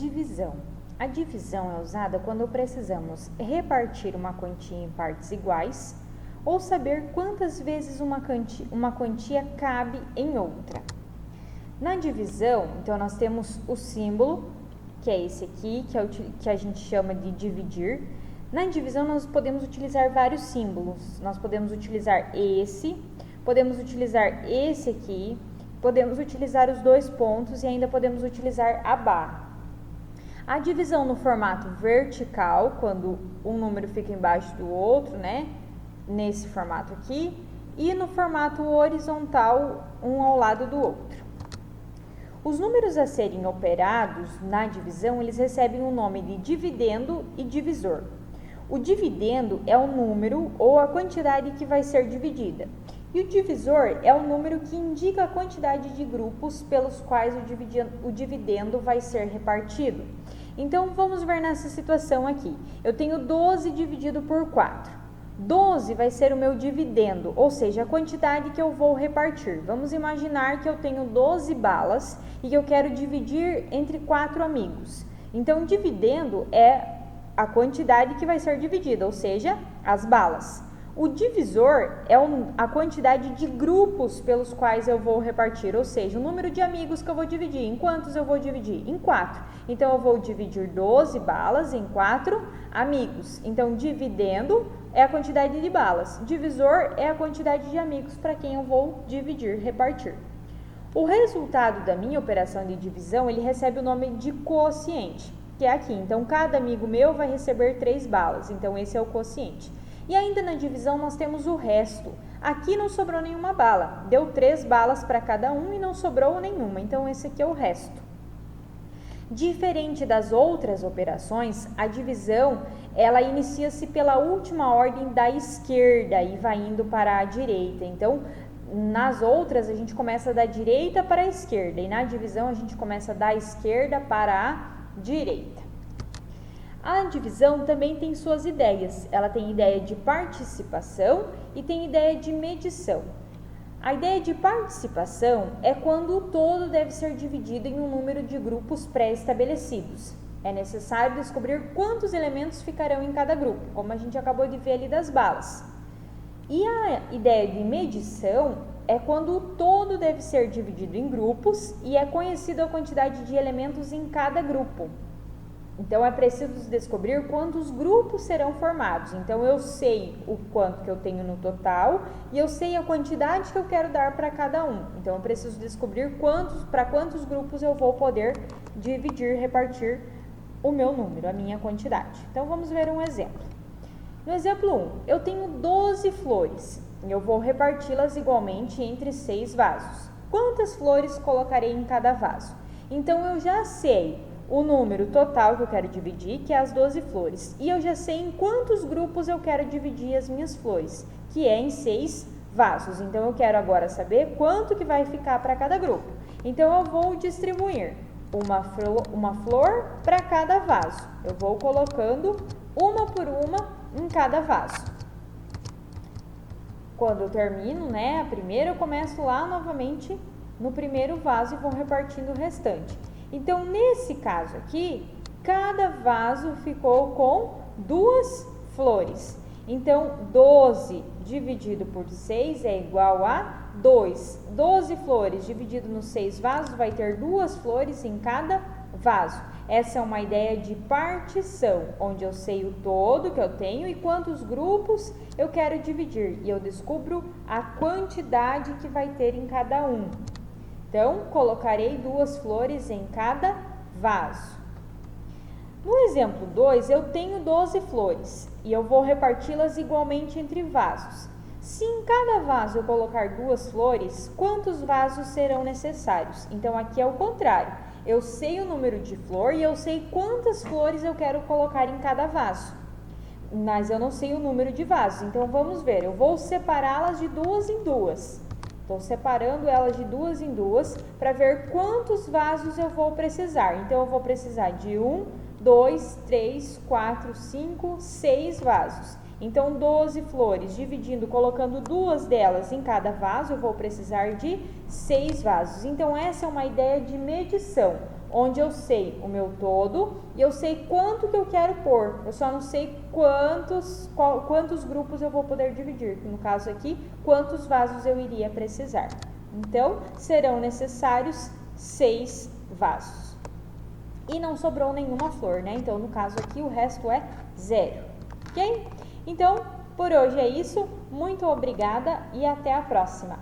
Divisão. A divisão é usada quando precisamos repartir uma quantia em partes iguais ou saber quantas vezes uma quantia cabe em outra. Na divisão, então, nós temos o símbolo, que é esse aqui, que a gente chama de dividir. Na divisão, nós podemos utilizar vários símbolos. Nós podemos utilizar esse, podemos utilizar esse aqui, podemos utilizar os dois pontos e ainda podemos utilizar a barra. A divisão no formato vertical, quando um número fica embaixo do outro, né? Nesse formato aqui. E no formato horizontal, um ao lado do outro. Os números a serem operados na divisão, eles recebem o nome de dividendo e divisor. O dividendo é o número ou a quantidade que vai ser dividida. E o divisor é o número que indica a quantidade de grupos pelos quais o dividendo vai ser repartido. Então, vamos ver nessa situação aqui. Eu tenho 12 dividido por 4. 12 vai ser o meu dividendo, ou seja, a quantidade que eu vou repartir. Vamos imaginar que eu tenho 12 balas e que eu quero dividir entre 4 amigos. Então, dividendo é a quantidade que vai ser dividida, ou seja, as balas. O divisor é a quantidade de grupos pelos quais eu vou repartir, ou seja, o número de amigos que eu vou dividir. Em quantos eu vou dividir? Em 4. Então, eu vou dividir 12 balas em 4 amigos. Então, dividendo é a quantidade de balas. Divisor é a quantidade de amigos para quem eu vou dividir, repartir. O resultado da minha operação de divisão, ele recebe o nome de quociente, que é aqui. Então, cada amigo meu vai receber 3 balas. Então, esse é o quociente. E ainda na divisão nós temos o resto. Aqui não sobrou nenhuma bala. Deu 3 balas para cada um e não sobrou nenhuma. Então, esse aqui é o resto. Diferente das outras operações, a divisão, ela inicia-se pela última ordem da esquerda e vai indo para a direita. Então, nas outras, a gente começa da direita para a esquerda. E na divisão, a gente começa da esquerda para a direita. A divisão também tem suas ideias. Ela tem ideia de participação e tem ideia de medição. A ideia de participação é quando o todo deve ser dividido em um número de grupos pré-estabelecidos. É necessário descobrir quantos elementos ficarão em cada grupo, como a gente acabou de ver ali das balas. E a ideia de medição é quando o todo deve ser dividido em grupos e é conhecida a quantidade de elementos em cada grupo. Então, é preciso descobrir quantos grupos serão formados. Então, eu sei o quanto que eu tenho no total e eu sei a quantidade que eu quero dar para cada um. Então, eu preciso descobrir para quantos grupos eu vou poder dividir, repartir o meu número, a minha quantidade. Então, vamos ver um exemplo. No exemplo 1, eu tenho 12 flores e eu vou reparti-las igualmente entre 6 vasos. Quantas flores colocarei em cada vaso? Então, eu já sei o número total que eu quero dividir, que é as 12 flores. E eu já sei em quantos grupos eu quero dividir as minhas flores, que é em 6 vasos. Então, eu quero agora saber quanto que vai ficar para cada grupo. Então, eu vou distribuir uma flor para cada vaso. Eu vou colocando uma por uma em cada vaso. Quando eu termino, a primeira, eu começo lá novamente no primeiro vaso e vou repartindo o restante. Então, nesse caso aqui, cada vaso ficou com 2 flores. Então, 12 dividido por 6 é igual a 2. 12 flores dividido nos 6 vasos vai ter 2 flores em cada vaso. Essa é uma ideia de partição, onde eu sei o todo que eu tenho e quantos grupos eu quero dividir. E eu descubro a quantidade que vai ter em cada um. Então, colocarei 2 flores em cada vaso. No exemplo 2, eu tenho 12 flores e eu vou reparti-las igualmente entre vasos. Se em cada vaso eu colocar 2 flores, quantos vasos serão necessários? Então, aqui é o contrário. Eu sei o número de flor e eu sei quantas flores eu quero colocar em cada vaso. Mas eu não sei o número de vasos. Então, vamos ver. Eu vou separá-las de 2 em 2. Estou separando elas de 2 em 2 para ver quantos vasos eu vou precisar. Então, eu vou precisar de 1, 2, 3, 4, 5, 6 vasos. Então, 12 flores, colocando 2 delas em cada vaso, eu vou precisar de 6 vasos. Então, essa é uma ideia de medição, onde eu sei o meu todo e eu sei quanto que eu quero pôr. Eu só não sei quantos grupos eu vou poder dividir. No caso aqui, quantos vasos eu iria precisar. Então, serão necessários 6 vasos. E não sobrou nenhuma flor, né? Então, no caso aqui, o resto é 0. Ok? Então, por hoje é isso. Muito obrigada e até a próxima!